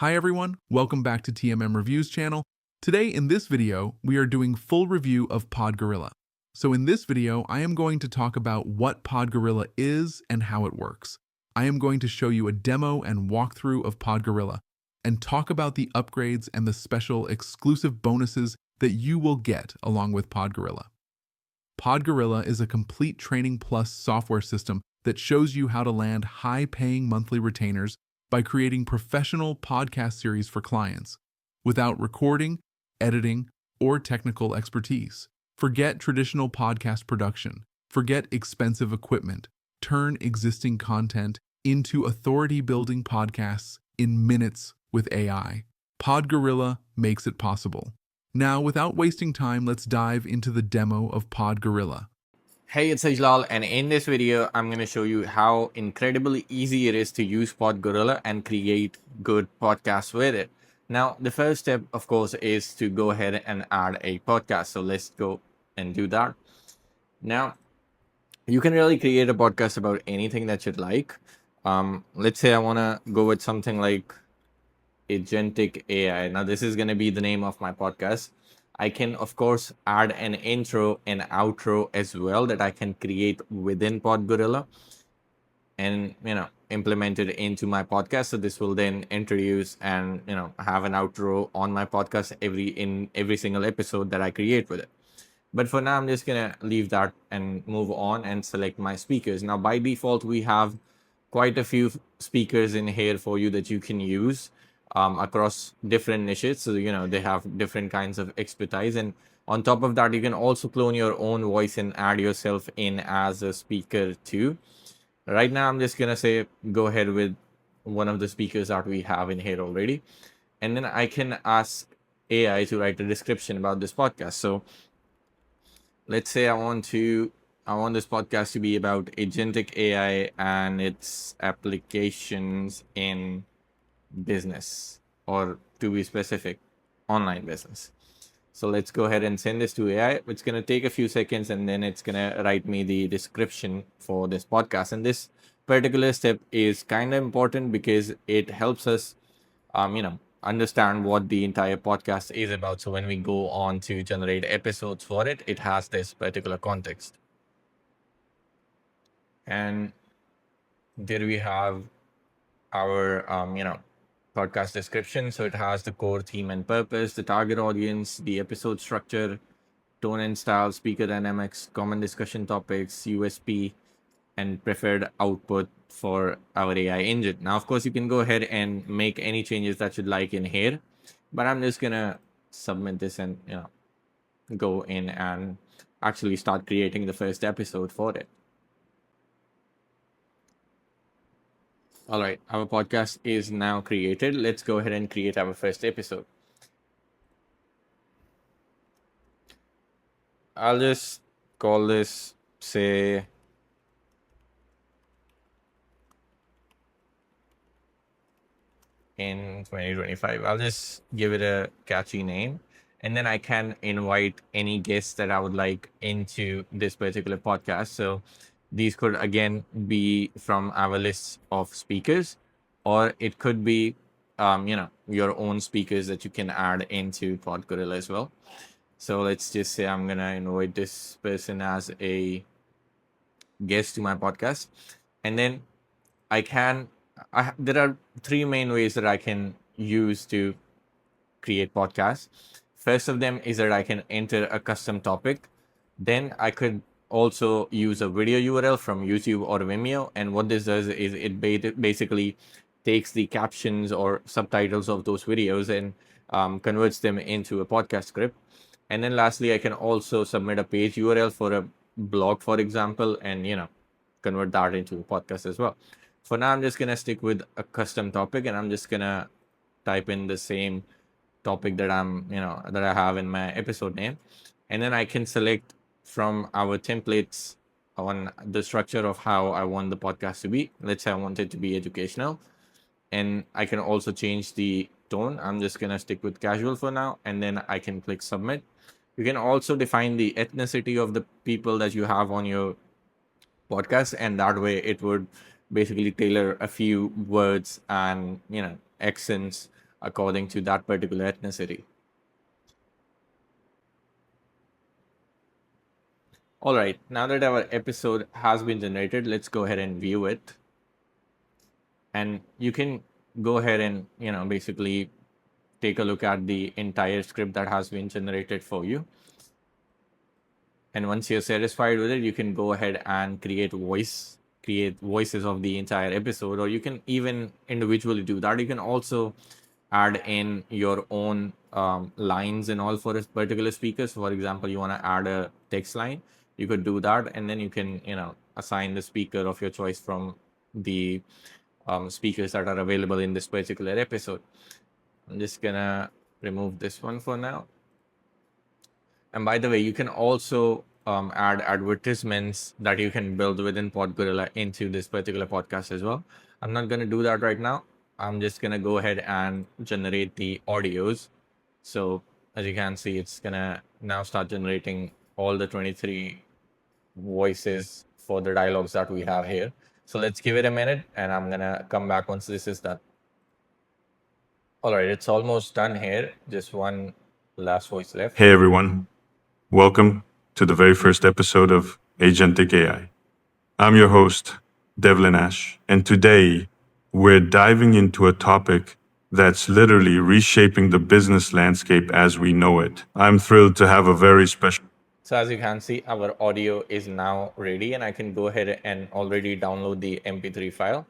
Hi everyone, welcome back to TMM Reviews channel. Today in this video, we are doing full review of PodGorilla. So in this video, I am going to talk about what PodGorilla is and how it works. I am going to show you a demo and walkthrough of PodGorilla and talk about the upgrades and the special exclusive bonuses that you will get along with PodGorilla. PodGorilla is a complete training plus software system that shows you how to land high-paying monthly retainers by creating professional podcast series for clients without recording, editing, or technical expertise. Forget traditional podcast production. Forget expensive equipment. Turn existing content into authority-building podcasts in minutes with AI. PodGorilla makes it possible. Now, without wasting time, let's dive into the demo of PodGorilla. Hey, it's Ajlal, and in this video, I'm going to show you how incredibly easy it is to use PodGorilla and create good podcasts with it. Now, the first step, of course, is to go ahead and add a podcast. So let's go and do that. Now, you can really create a podcast about anything that you'd like. Let's say I want to go with something like agentic AI. Now, this is going to be the name of my podcast. I can, of course, add an intro and outro as well that I can create within PodGorilla and, implement it into my podcast. So this will then introduce and, have an outro on my podcast in every single episode that I create with it. But for now, I'm just going to leave that and move on and select my speakers. Now, by default, we have quite a few speakers in here for you that you can use across different niches. So, they have different kinds of expertise. And on top of that, you can also clone your own voice and add yourself in as a speaker too. Right now, I'm just going to say, go ahead with one of the speakers that we have in here already. And then I can ask AI to write a description about this podcast. So let's say I want this podcast to be about agentic AI and its applications in business, or to be specific, online business. So let's go ahead and send this to AI. It's going to take a few seconds and then it's going to write me the description for this podcast. And this particular step is kind of important because it helps us, understand what the entire podcast is about. So when we go on to generate episodes for it, it has this particular context. And there we have our, podcast description. So it has the core theme and purpose, the target audience, the episode structure, tone and style, speaker dynamics, common discussion topics, USP, and preferred output for our AI engine. Now, of course, you can go ahead and make any changes that you'd like in here, but I'm just gonna submit this and go in and actually start creating the first episode for it. All right, our podcast is now created. Let's go ahead and create our first episode. I'll just call this, say, in 2025. I'll just give it a catchy name. And then I can invite any guests that I would like into this particular podcast. So these could again be from our list of speakers, or it could be, your own speakers that you can add into PodGorilla as well. So let's just say I'm gonna invite this person as a guest to my podcast, and then there are three main ways that I can use to create podcasts. First of them is that I can enter a custom topic. Then I could also use a video URL from YouTube or Vimeo. And what this does is it basically takes the captions or subtitles of those videos and converts them into a podcast script. And then lastly, I can also submit a page URL for a blog, for example, and convert that into a podcast as well. For now, I'm just gonna stick with a custom topic, and I'm just gonna type in the same topic that I have in my episode name, and then I can select from our templates on the structure of how I want the podcast to be. Let's say I want it to be educational, and I can also change the tone. I'm just gonna stick with casual for now, and then I can click submit. You can also define the ethnicity of the people that you have on your podcast, and that way it would basically tailor a few words and accents according to that particular ethnicity. All right, now that our episode has been generated, let's go ahead and view it. And you can go ahead and, basically take a look at the entire script that has been generated for you. And once you're satisfied with it, you can go ahead and create voices of the entire episode, or you can even individually do that. You can also add in your own lines and all for a particular speaker. So for example, you want to add a text line, you could do that, and then you can assign the speaker of your choice from the speakers that are available in this particular episode. I'm just gonna remove this one for now. And by the way, you can also add advertisements that you can build within PodGorilla into this particular podcast as well. I'm not going to do that right now. I'm just going to go ahead and generate the audios. So as you can see, it's going to now start generating all the 23 voices for the dialogues that we have here. So let's give it a minute, and I'm going to come back once this is done. All right, it's almost done here. Just one last voice left. Hey everyone, welcome to the very first episode of Agentic AI. I'm your host, Devlin Ash, and today we're diving into a topic that's literally reshaping the business landscape as we know it. I'm thrilled to have a very special. So as you can see, our audio is now ready, and I can go ahead and already download the MP3 file.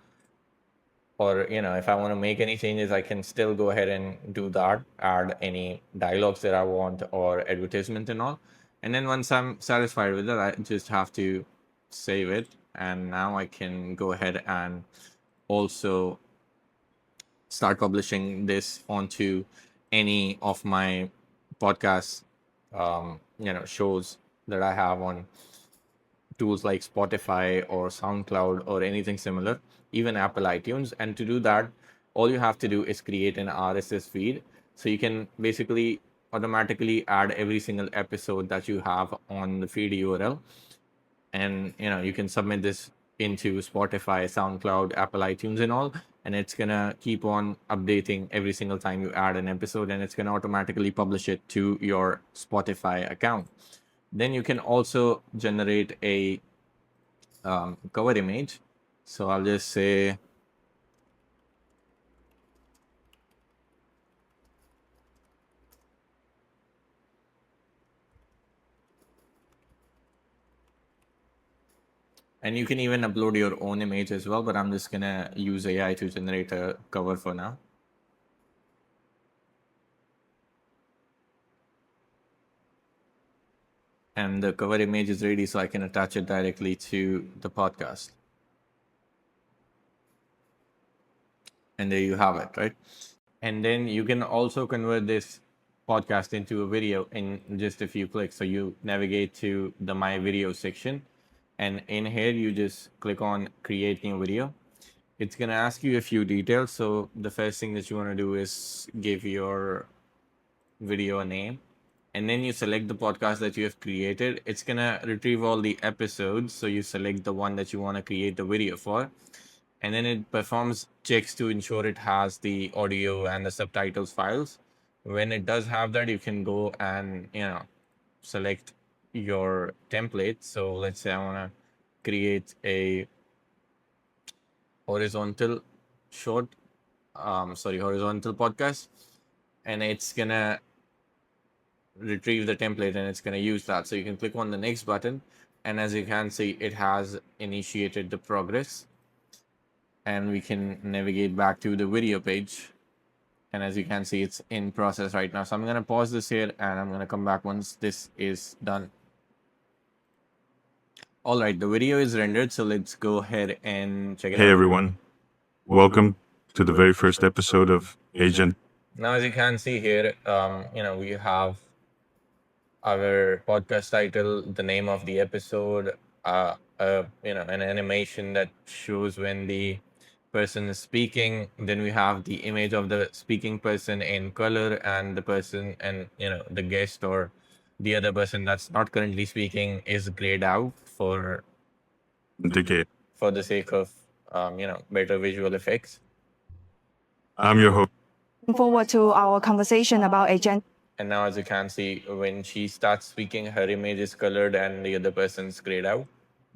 Or, if I want to make any changes, I can still go ahead and do that, add any dialogues that I want or advertisement and all. And then once I'm satisfied with it, I just have to save it. And now I can go ahead and also start publishing this onto any of my podcast shows that I have on tools like Spotify or SoundCloud or anything similar, even Apple iTunes. And to do that, all you have to do is create an RSS feed. So you can basically automatically add every single episode that you have on the feed URL. And you can submit this into Spotify, SoundCloud, Apple iTunes and all, and it's gonna keep on updating every single time you add an episode, and it's gonna automatically publish it to your Spotify account. Then you can also generate a cover image. So I'll just say and you can even upload your own image as well, but I'm just gonna use AI to generate a cover for now. And the cover image is ready, so I can attach it directly to the podcast. And there you have it, right? And then you can also convert this podcast into a video in just a few clicks. So you navigate to the My Video section, and in here you just click on Create New Video. It's going to ask you a few details. So the first thing that you want to do is give your video a name, and then you select the podcast that you have created. It's going to retrieve all the episodes. So you select the one that you want to create the video for, and then it performs checks to ensure it has the audio and the subtitles files. When it does have that, you can go and select your template. So let's say I want to create a horizontal horizontal podcast, and it's gonna retrieve the template and it's gonna use that. So you can click on the next button, and as you can see, it has initiated the progress, and we can navigate back to the video page. And as you can see, it's in process right now. So I'm going to pause this here, and I'm going to come back once this is done. All right, the video is rendered. So let's go ahead and check it out. Hey everyone, welcome to the very first episode of Agent. Now, as you can see here, we have our podcast title, the name of the episode, an animation that shows when the person is speaking. Then we have the image of the speaking person in color, and the person and the guest or the other person that's not currently speaking is grayed out for the sake of better visual effects. I'm your host. Forward to our conversation about agent. And now, as you can see, when she starts speaking, her image is colored and the other person's grayed out.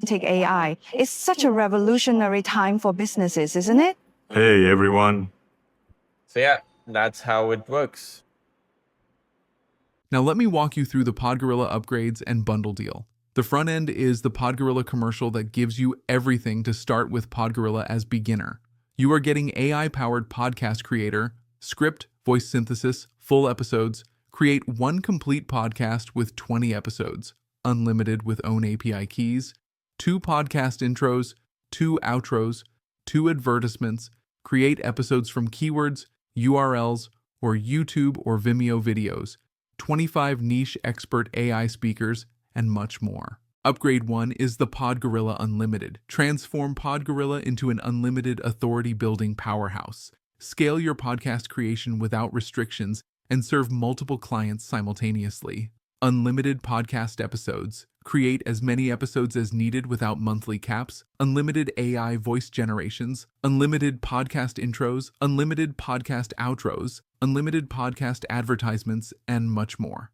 Take AI. It's such a revolutionary time for businesses, isn't it? Hey everyone. So yeah, that's how it works. Now let me walk you through the PodGorilla upgrades and bundle deal. The front end is the PodGorilla commercial that gives you everything to start with PodGorilla as beginner. You are getting AI-powered podcast creator, script, voice synthesis, full episodes, create one complete podcast with 20 episodes, unlimited with own API keys, 2 podcast intros, 2 outros, 2 advertisements, create episodes from keywords, URLs, or YouTube or Vimeo videos, 25 niche expert AI speakers, and much more. Upgrade 1 is the PodGorilla Unlimited. Transform PodGorilla into an unlimited authority-building powerhouse. Scale your podcast creation without restrictions and serve multiple clients simultaneously. Unlimited podcast episodes. Create as many episodes as needed without monthly caps. Unlimited AI voice generations. Unlimited podcast intros. Unlimited podcast outros. Unlimited podcast advertisements, and much more.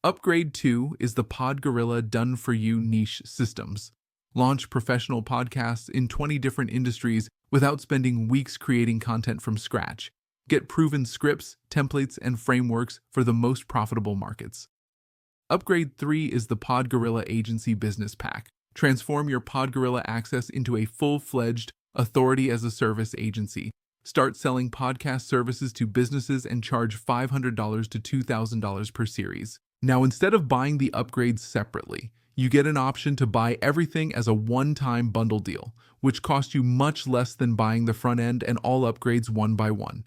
Upgrade 2 is the PodGorilla Done-For-You Niche Systems. Launch professional podcasts in 20 different industries without spending weeks creating content from scratch. Get proven scripts, templates, and frameworks for the most profitable markets. Upgrade 3 is the PodGorilla Agency Business Pack. Transform your PodGorilla access into a full-fledged authority-as-a-service agency. Start selling podcast services to businesses and charge $500 to $2,000 per series. Now, instead of buying the upgrades separately, you get an option to buy everything as a one-time bundle deal, which costs you much less than buying the front end and all upgrades one by one.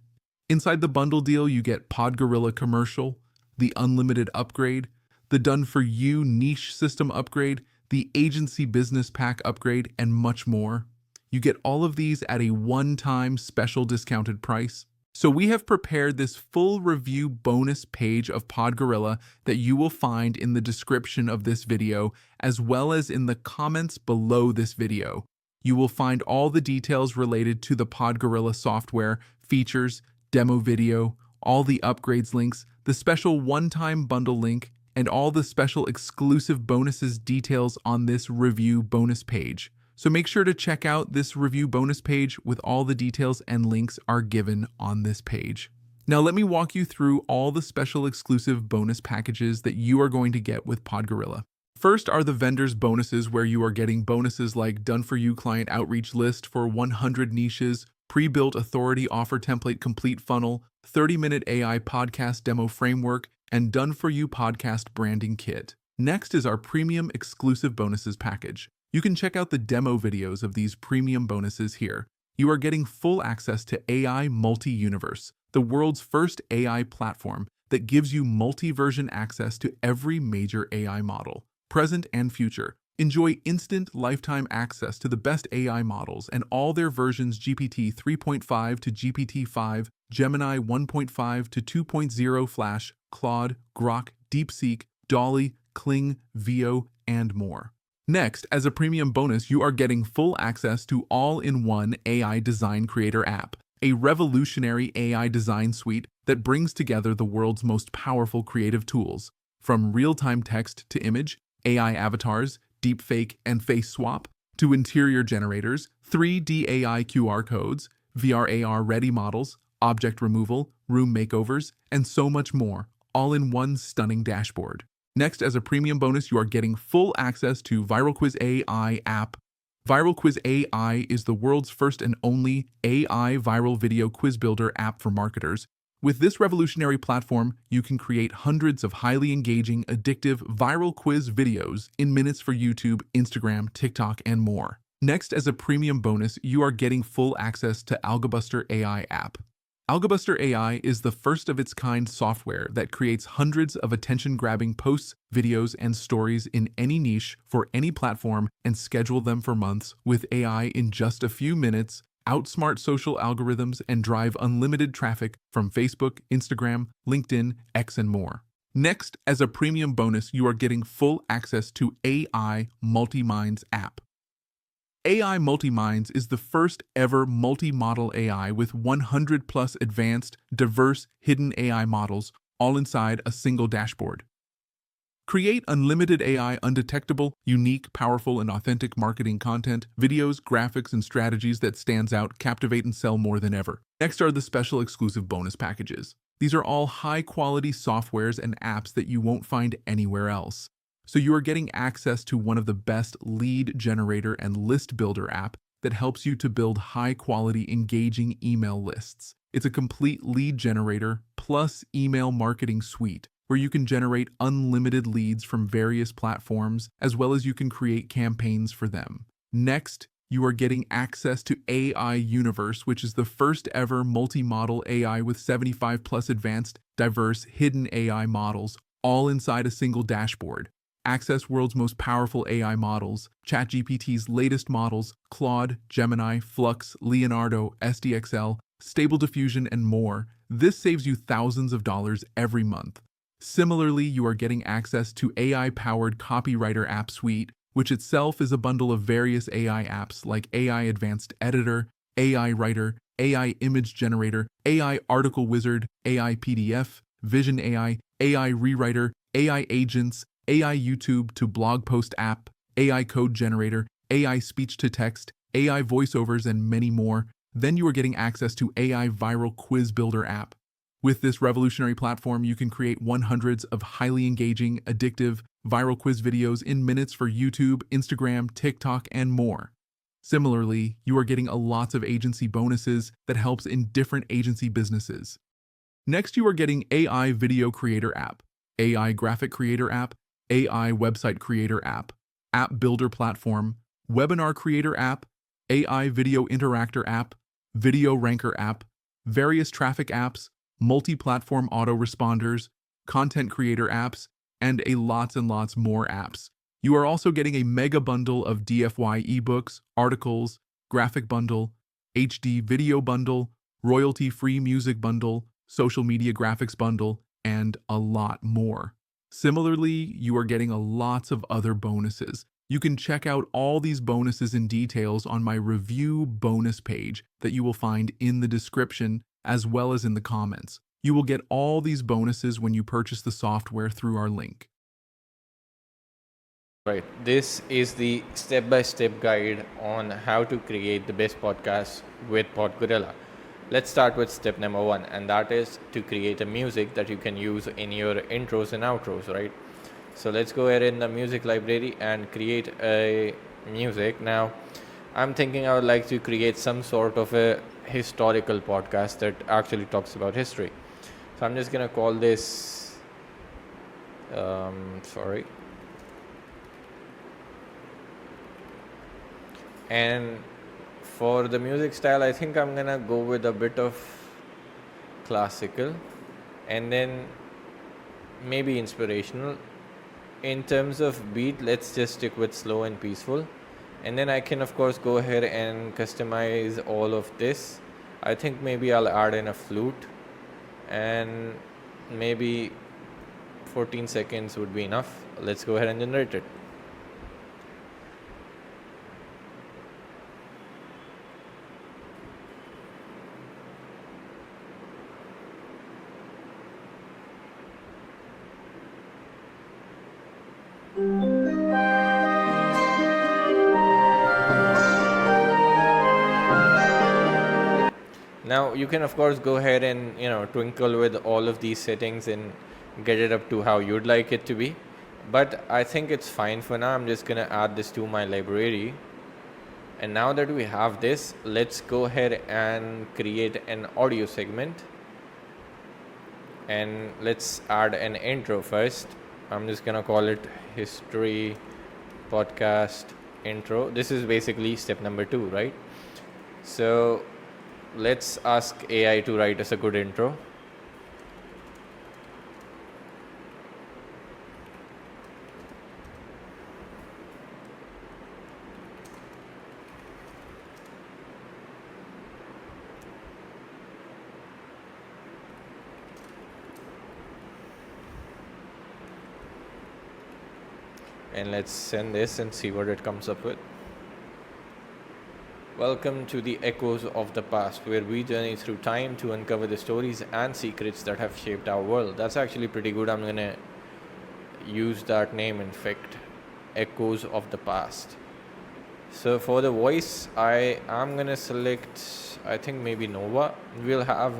Inside the bundle deal, you get PodGorilla Commercial, the Unlimited Upgrade, the Done-For-You Niche System Upgrade, the Agency Business Pack Upgrade, and much more. You get all of these at a one-time special discounted price. So we have prepared this full review bonus page of PodGorilla that you will find in the description of this video, as well as in the comments below this video. You will find all the details related to the PodGorilla software, features, demo video, all the upgrades links, the special one-time bundle link, and all the special exclusive bonuses details on this review bonus page. So make sure to check out this review bonus page with all the details and links are given on this page. Now let me walk you through all the special exclusive bonus packages that you are going to get with PodGorilla. First are the vendors bonuses, where you are getting bonuses like Done-For-You client outreach list for 100 niches, pre-built authority offer template complete funnel, 30-minute AI podcast demo framework, and Done-For-You podcast branding kit. Next is our premium exclusive bonuses package. You can check out the demo videos of these premium bonuses here. You are getting full access to AI Multi-Universe, the world's first AI platform that gives you multi-version access to every major AI model, present and future. Enjoy instant lifetime access to the best AI models and all their versions: GPT 3.5 to GPT-5, Gemini 1.5 to 2.0 Flash, Claude, Grok, DeepSeek, Dolly, Kling, Veo, and more. Next, as a premium bonus, you are getting full access to all-in-one AI Design Creator app, a revolutionary AI design suite that brings together the world's most powerful creative tools, from real-time text to image, AI avatars, deepfake and face swap, to interior generators, 3D AI QR codes, VR/AR ready models, object removal, room makeovers, and so much more, all in one stunning dashboard. Next, as a premium bonus, you are getting full access to ViralQuiz AI app. ViralQuiz AI is the world's first and only AI viral video quiz builder app for marketers. With this revolutionary platform, you can create hundreds of highly engaging, addictive, viral quiz videos in minutes for YouTube, Instagram, TikTok, and more. Next, as a premium bonus, you are getting full access to Algobuster AI app. Algobuster AI is the first of its kind software that creates hundreds of attention-grabbing posts, videos, and stories in any niche for any platform and schedule them for months with AI in just a few minutes, outsmart social algorithms, and drive unlimited traffic from Facebook, Instagram, LinkedIn, X, and more. Next, as a premium bonus, you are getting full access to AI Multi-Minds app. AI Multi-Minds is the first ever multi-model AI with 100 plus advanced, diverse, hidden AI models, all inside a single dashboard. Create unlimited AI, undetectable, unique, powerful, and authentic marketing content, videos, graphics, and strategies that stands out, captivate, and sell more than ever. Next are the special exclusive bonus packages. These are all high-quality softwares and apps that you won't find anywhere else. So you are getting access to one of the best lead generator and list builder app that helps you to build high-quality, engaging email lists. It's a complete lead generator plus email marketing suite where you can generate unlimited leads from various platforms, as well as you can create campaigns for them. Next, you are getting access to AI Universe, which is the first ever multi-model AI with 75 plus advanced, diverse, hidden AI models, all inside a single dashboard. Access world's most powerful AI models, ChatGPT's latest models, Claude, Gemini, Flux, Leonardo, SDXL, Stable Diffusion, and more. This saves you thousands of dollars every month. Similarly, you are getting access to AI-powered Copywriter App Suite, which itself is a bundle of various AI apps like AI Advanced Editor, AI Writer, AI Image Generator, AI Article Wizard, AI PDF, Vision AI, AI Rewriter, AI Agents, AI YouTube to Blog Post App, AI Code Generator, AI Speech to Text, AI Voiceovers, and many more. Then you are getting access to AI Viral Quiz Builder app. With this revolutionary platform, you can create hundreds of highly engaging, addictive, viral quiz videos in minutes for YouTube, Instagram, TikTok, and more. Similarly, you are getting lots of agency bonuses that helps in different agency businesses. Next, you are getting AI Video Creator app, AI Graphic Creator app, AI Website Creator app, App Builder Platform, Webinar Creator app, AI Video Interactor app, Video Ranker app, various traffic apps, multi-platform autoresponders, content creator apps, and lots and lots more apps. You are also getting a mega bundle of DFY ebooks, articles, graphic bundle, HD video bundle, royalty-free music bundle, social media graphics bundle, and a lot more. Similarly, you are getting lots of other bonuses. You can check out all these bonuses and details on my review bonus page that you will find in the description as well as in the comments. You will get all these bonuses when you purchase the software through our link. Right. This is the step-by-step guide on how to create the best podcast with PodGorilla. Let's start with step number 1, and that is to create a music that you can use in your intros and outros, right? So let's go ahead in the music library and create a music. Now, I'm thinking I would like to create some sort of a historical podcast that actually talks about history. So I'm just gonna call this, And for the music style, I think I'm gonna go with a bit of classical and then maybe inspirational. In terms of beat, let's just stick with slow and peaceful. And then I can of course go ahead and customize all of this. I think maybe I'll add in a flute and maybe 14 seconds would be enough. Let's go ahead and generate it. Now you can of course go ahead and twinkle with all of these settings and get it up to how you'd like it to be, but I think it's fine for now. I'm just gonna add this to my library, and now that we have this, let's go ahead and create an audio segment, and let's add an intro first. I'm just gonna call it history podcast intro. This is basically step number 2, right? So let's ask AI to write us a good intro. And let's send this and see what it comes up with. Welcome to the Echoes of the Past, where we journey through time to uncover the stories and secrets that have shaped our world. That's actually pretty good. I'm gonna use that name, in fact, Echoes of the Past. So for the voice, I am gonna select, I think maybe Nova. We'll have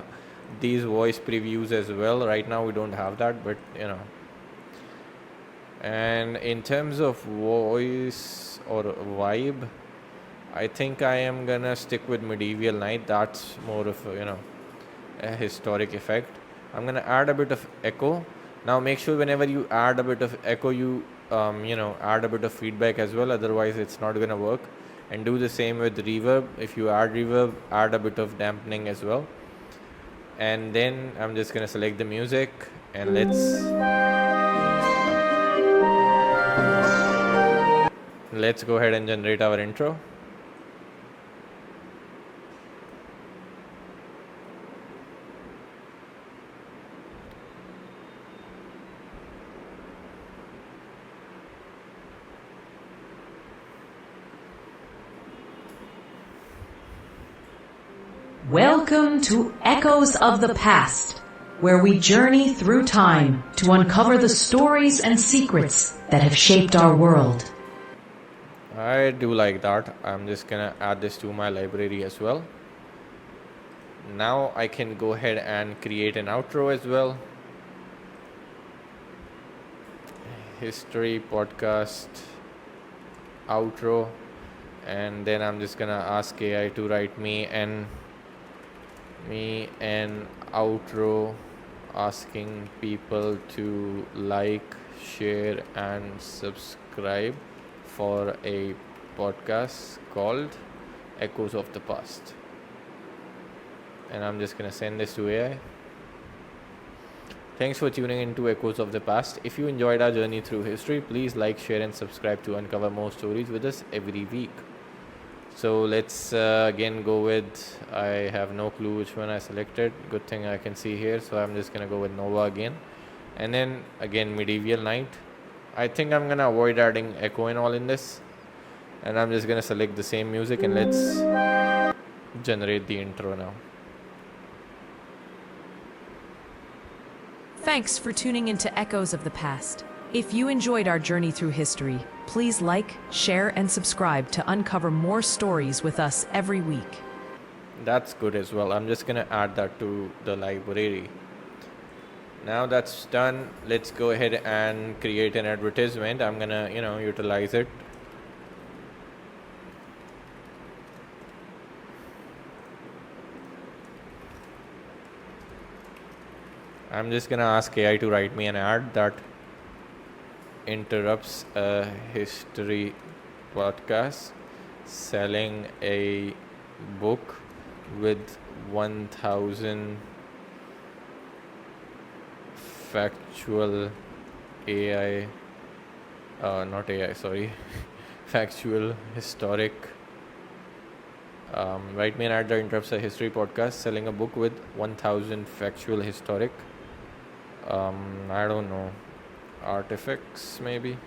these voice previews as well. Right now we don't have that, but And in terms of voice or vibe, I think I am gonna stick with Medieval Night. That's more of a historic effect. I'm gonna add a bit of echo. Now make sure whenever you add a bit of echo, you add a bit of feedback as well. Otherwise, it's not gonna work. And do the same with reverb. If you add reverb, add a bit of dampening as well. And then I'm just gonna select the music and let's go ahead and generate our intro. Welcome to Echoes of the Past, where we journey through time to uncover the stories and secrets that have shaped our world. I do like that. I'm just gonna add this to my library as well. Now I can go ahead and create an outro as well. History podcast outro, and then I'm just gonna ask AI to write me an outro asking people to like, share and subscribe for a podcast called Echoes of the Past. And I'm just gonna send this to AI. Thanks for tuning into Echoes of the Past. If you enjoyed our journey through history, please like, share and subscribe to uncover more stories with us every week. So let's again go with, I have no clue which one I selected. Good thing I can see here. So I'm just gonna go with Nova again. And then again Medieval Night. I think I'm gonna avoid adding echo and all in this. And I'm just gonna select the same music and let's generate the intro now. Thanks for tuning into Echoes of the Past. If you enjoyed our journey through history, please like, share, and subscribe to uncover more stories with us every week. That's good as well. I'm just gonna add that to the library. Now that's done, let's go ahead and create an advertisement. I'm gonna, utilize it. I'm just gonna ask AI to write me an ad that interrupts a history podcast selling a book with 1000 factual AI not AI, sorry factual historic write me an ad that interrupts a history podcast selling a book with 1000 factual historic I don't know, artifacts maybe.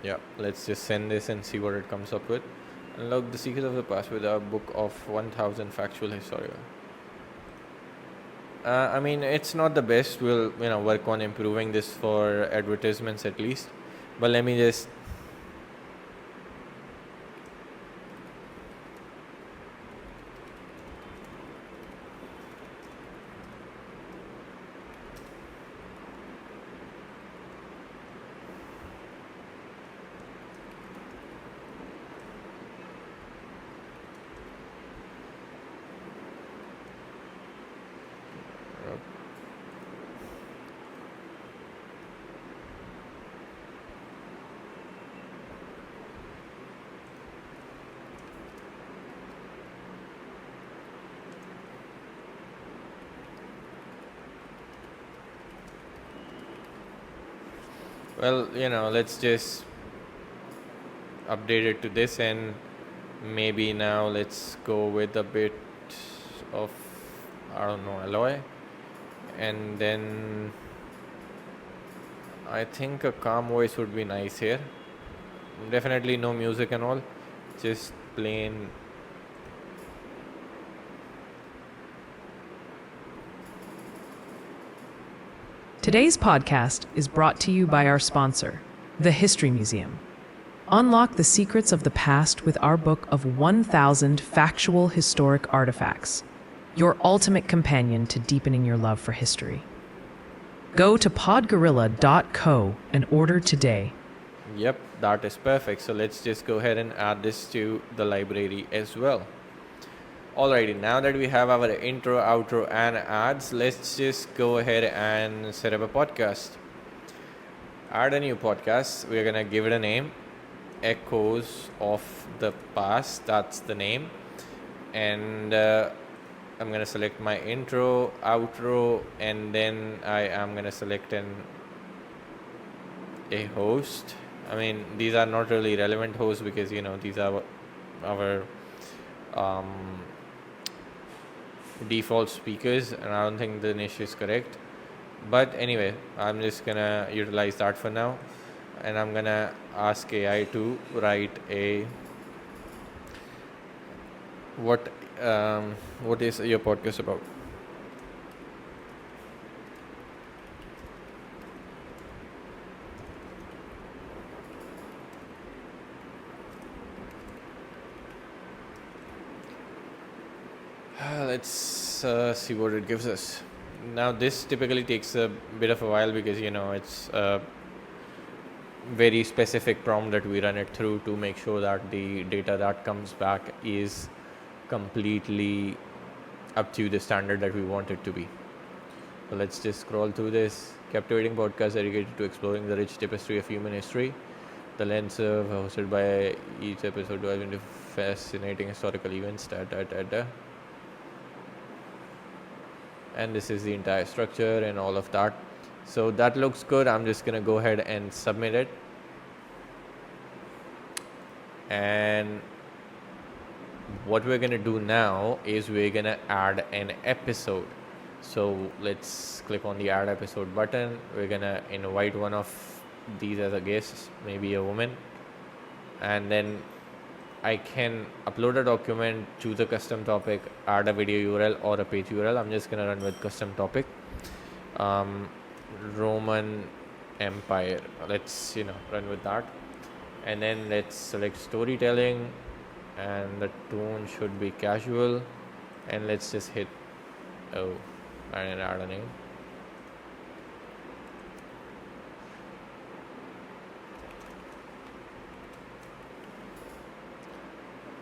Yeah, let's just send this and see what it comes up with. Unlock the secrets of the past with a book of 1000 factual historical. I mean, it's not the best. We'll work on improving this for advertisements at least. But let me just well, let's just update it to this, and maybe now let's go with a bit of, I don't know, alloy, and then I think a calm voice would be nice here. Definitely no music and all, just plain. Today's podcast is brought to you by our sponsor, the History Museum. Unlock the secrets of the past with our book of 1,000 factual historic artifacts, your ultimate companion to deepening your love for history. Go to podgorilla.co and order today. Yep, that is perfect. So let's just go ahead and add this to the library as well. Alrighty, now that we have our intro, outro, and ads, let's just go ahead and set up a podcast. Add a new podcast. We're gonna give it a name, Echoes of the Past. That's the name. And I'm gonna select my intro, outro, and then I am gonna select a host. I mean, these are not really relevant hosts because these are our default speakers, and I don't think the niche is correct. But anyway, I'm just gonna utilize that for now, and I'm gonna ask AI to write a what is your podcast about? Let's see what it gives us. Now this typically takes a bit of a while because it's a very specific prompt that we run it through to make sure that the data that comes back is completely up to the standard that we want it to be. So let's just scroll through this. Captivating podcast dedicated to exploring the rich tapestry of human history. The lens of hosted by each episode dives into fascinating historical events. And this is the entire structure and all of that. So that looks good. I'm just gonna go ahead and submit it. And what we're gonna do now is we're gonna add an episode. So let's click on the add episode button. We're gonna invite one of these as a guest, maybe a woman, and then I can upload a document, choose a custom topic, add a video URL or a page URL. I'm just gonna run with custom topic, Roman Empire. Let's run with that, and then let's select storytelling, and the tone should be casual, and let's just hit and add a name.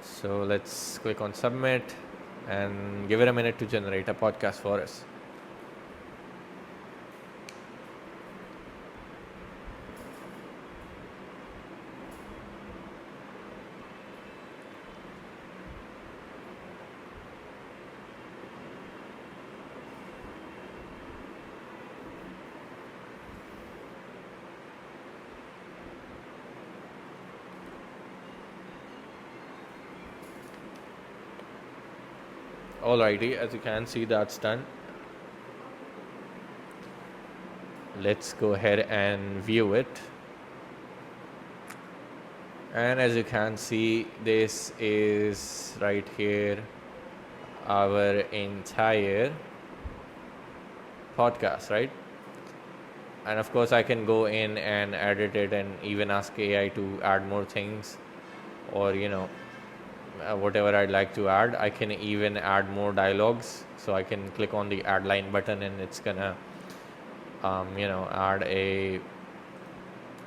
So let's click on submit and give it a minute to generate a podcast for us. Alrighty, as you can see, that's done. Let's go ahead and view it. And as you can see, this is right here our entire podcast, right? And of course I can go in and edit it and even ask AI to add more things, or whatever I'd like to add. I can even add more dialogues, so I can click on the add line button and it's gonna add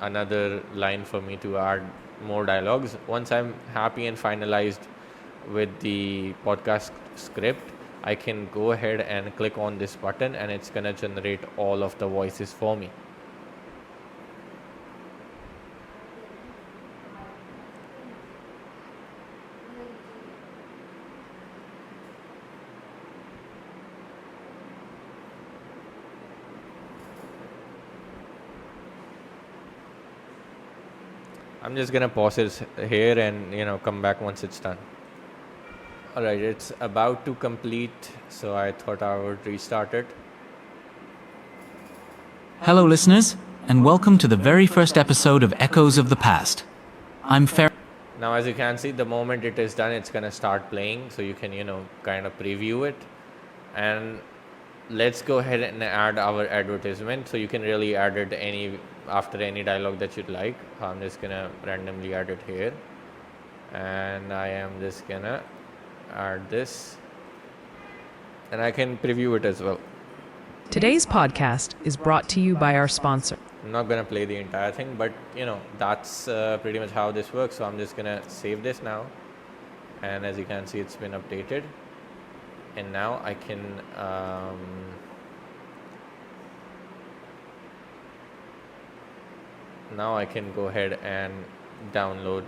another line for me to add more dialogues. Once I'm happy and finalized with the podcast script, I can go ahead and click on this button and it's gonna generate all of the voices for me. I'm just gonna pause it here and come back once it's done. Alright, it's about to complete, so I thought I would restart it. Hello, listeners. and welcome to the very first episode of Echoes of the Past. I'm Fer. Now, as you can see, the moment it is done, it's going to start playing. So you can, kind of preview it. And let's go ahead and add our advertisement. So you can really add it after any dialogue that you'd like. I'm just going to randomly add it here. And I am just going to add this. And I can preview it as well. Today's podcast is brought to you by our sponsor. I'm not going to play the entire thing, but that's pretty much how this works. So I'm just going to save this now. And as you can see, it's been updated. And now I can go ahead and download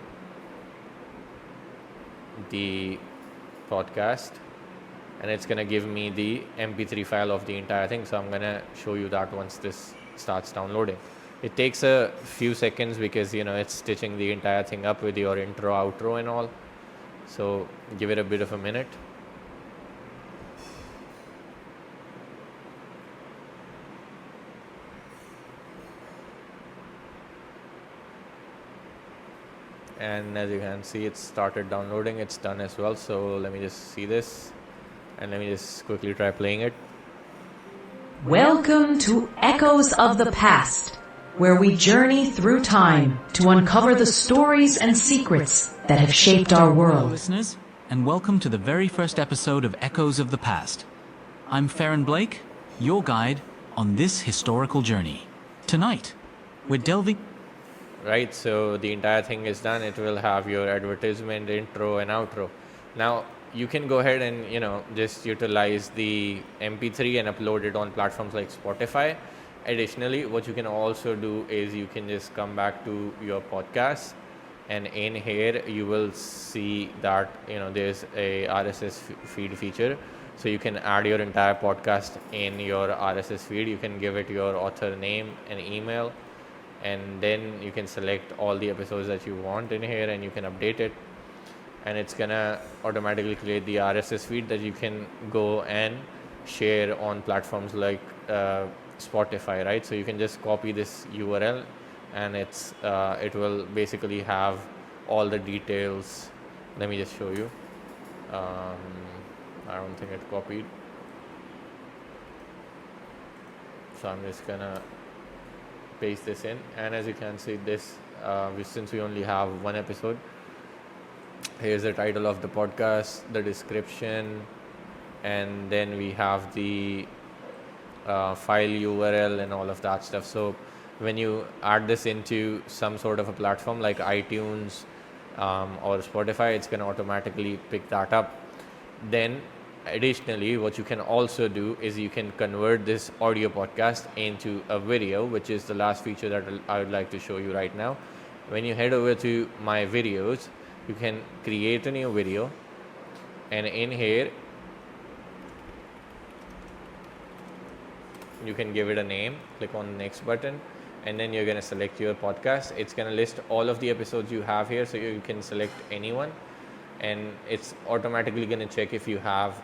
the podcast, and it's going to give me the mp3 file of the entire thing. So I'm going to show you that once this starts downloading. It takes a few seconds because it's stitching the entire thing up with your intro, outro and all. So give it a bit of a minute. And as you can see, it started downloading. It's done as well. So let me just see this, and let me just quickly try playing it. Welcome to Echoes of the Past, where we journey through time to uncover the stories and secrets that have shaped our Hello, world. listeners, and welcome to the very first episode of Echoes of the Past. I'm Farron Blake, your guide on this historical journey. Tonight, we're delving... Right, so the entire thing is done. It will have your advertisement, intro and outro. Now you can go ahead and just utilize the mp3 and upload it on platforms like Spotify. Additionally, what you can also do is you can just come back to your podcast, and in here you will see that there's a RSS feed feature. So you can add your entire podcast in your RSS feed. You can give it your author name and email, and then you can select all the episodes that you want in here, and you can update it, and it's gonna automatically create the RSS feed that you can go and share on platforms like Spotify, right? So you can just copy this URL, and it will basically have all the details. Let me just show you. I don't think it copied, so I'm just gonna paste this in. And as you can see, this since we only have one episode, here's the title of the podcast, the description, and then we have the file URL and all of that stuff. So when you add this into some sort of a platform like iTunes or Spotify, it's going to automatically pick that up. Then additionally, what you can also do is you can convert this audio podcast into a video, which is the last feature that I would like to show you right now. When you head over to my videos, you can create a new video, and in here you can give it a name. Click on the next button, and then you're going to select your podcast. It's going to list all of the episodes you have here, so you can select anyone, and it's automatically going to check if you have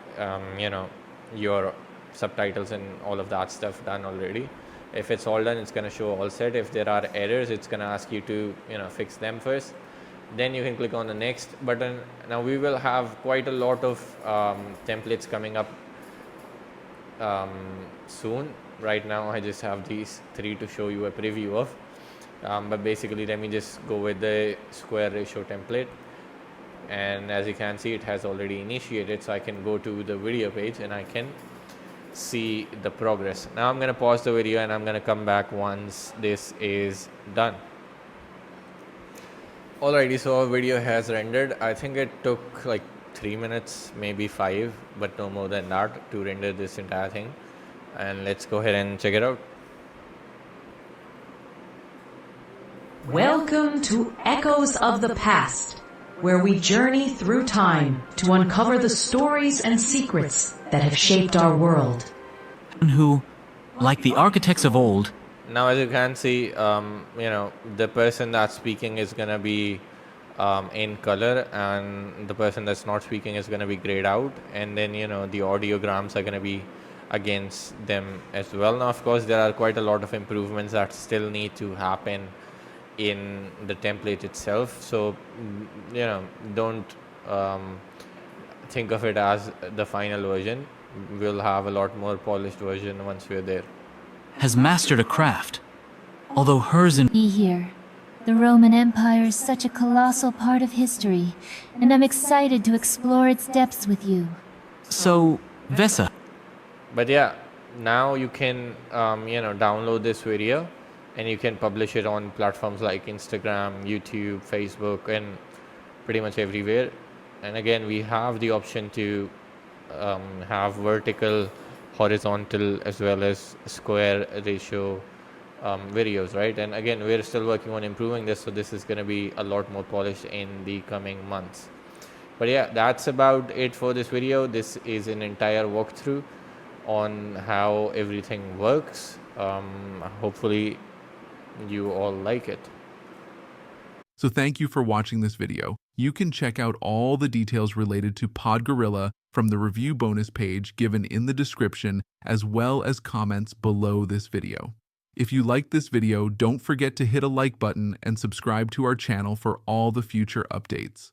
your subtitles and all of that stuff done already. If it's all done, it's going to show all set. If there are errors, it's going to ask you to fix them first. Then you can click on the next button. Now we will have quite a lot of templates coming up soon. Right now I just have these 3 to show you a preview of, but basically let me just go with the square ratio template. And as you can see, it has already initiated, so I can go to the video page and I can see the progress. Now I'm going to pause the video and I'm going to come back once this is done. Alrighty, so our video has rendered. I think it took like 3 minutes, maybe 5, but no more than that to render this entire thing. And let's go ahead and check it out. Welcome to Echoes of the Past, where we journey through time to uncover the stories and secrets that have shaped our world. Who, like the architects of old... Now, as you can see, the person that's speaking is going to be in color, and the person that's not speaking is going to be grayed out. And then, the audiograms are going to be against them as well. Now, of course, there are quite a lot of improvements that still need to happen in the template itself. So, don't think of it as the final version. We'll have a lot more polished version once we're there. Has mastered a craft, although hers in Be here. The Roman Empire is such a colossal part of history, and I'm excited to explore its depths with you. So, Vesa, But yeah, now you can download this video and you can publish it on platforms like Instagram, YouTube, Facebook, and pretty much everywhere. And again, we have the option to have vertical, horizontal, as well as square ratio videos, right? And again, we're still working on improving this, so this is going to be a lot more polished in the coming months. But yeah, that's about it for this video. This is an entire walkthrough on how everything works. Hopefully you all like it. So thank you for watching this video. You can check out all the details related to PodGorilla from the review bonus page given in the description, as well as comments below this video. If you liked this video, don't forget to hit a like button and subscribe to our channel for all the future updates.